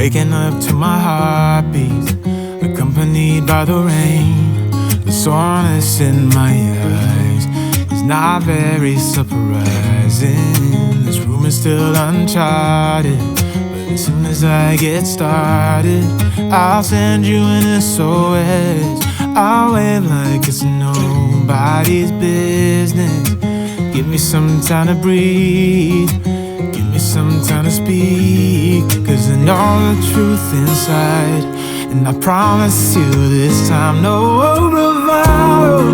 Waking up to my heartbeat, accompanied by the rain. The soreness in my eyes is not very surprising. This room is still uncharted, but as soon as I get started, I'll send you an SOS. I'll wave like it's nobody's business. Give me some time to breathe, give me some time to speak, 'cause I know the truth inside, and I promise you this time, no bravado,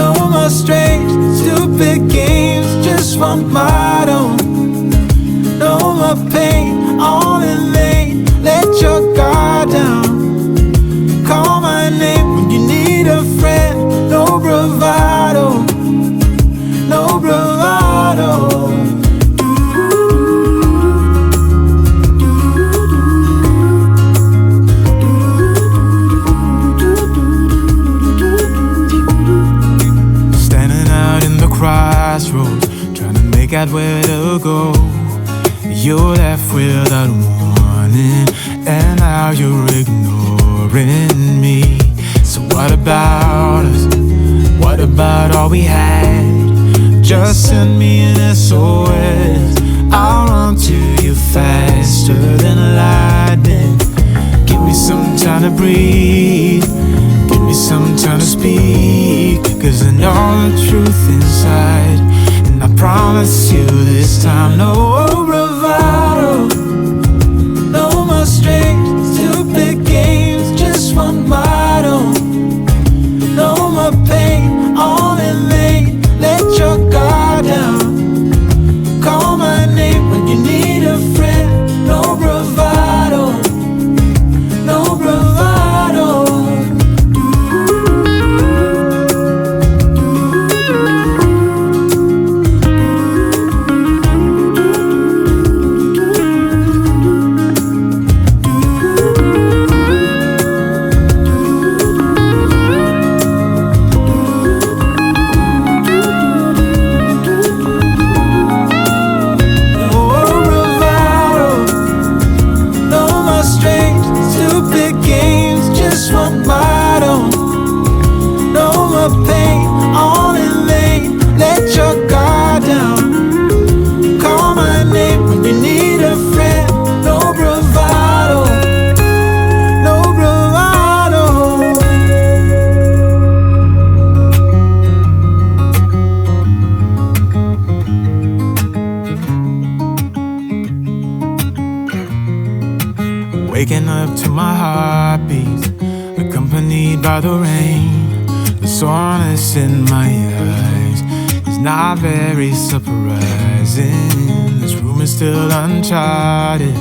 no more strange, stupid games, just one motto. No more pain, all in vain, let your guard down. Call my name when you need a friend, no bravado, no bravado. Standing out in the crossroads, trying to make out where to go. You're left without warning, and now you're ignoring me. So what about us? What about all we had? Just send me an SOS. I'll run to you faster than lightning. Give me some time to breathe, give me some time to speak, 'cause I know the truth inside, and I promise you this time, no bravado, no more strange, stupid games, just one motto. No more pain, all in vain, let your guard down. Call my name when you need a friend, no bravado, no bravado. Waking up to my heartbeat, accompanied by the rain. The soreness in my eyes is not very surprising. This room is still uncharted,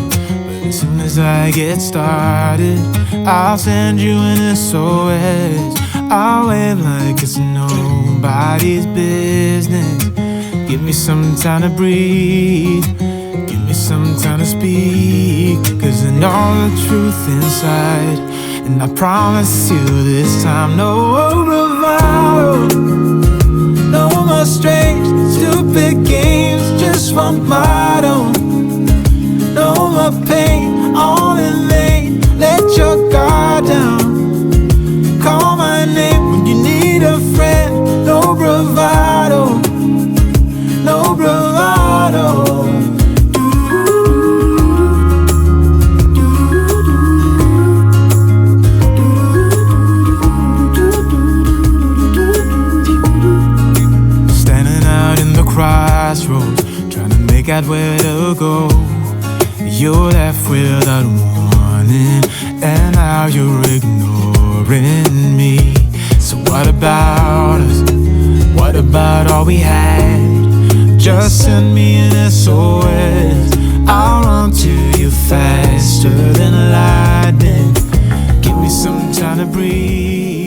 but as soon as I get started, I'll send you an SOS. I'll wave like it's nobody's business. Give me some time to breathe, give me some time to speak, 'cause I know the truth inside, and I promise you this time, no bravado, no more strange, stupid games, just one motto. No more pain, all in vain, let your guard down. Call my name when you need a friend, no bravado, no bravado. Crossroads, trying to make out where to go. You're left without warning, and now you're ignoring me. So what about us? What about all we had? Just send me an SOS. I'll run to you faster than lightning. Give me some time to breathe.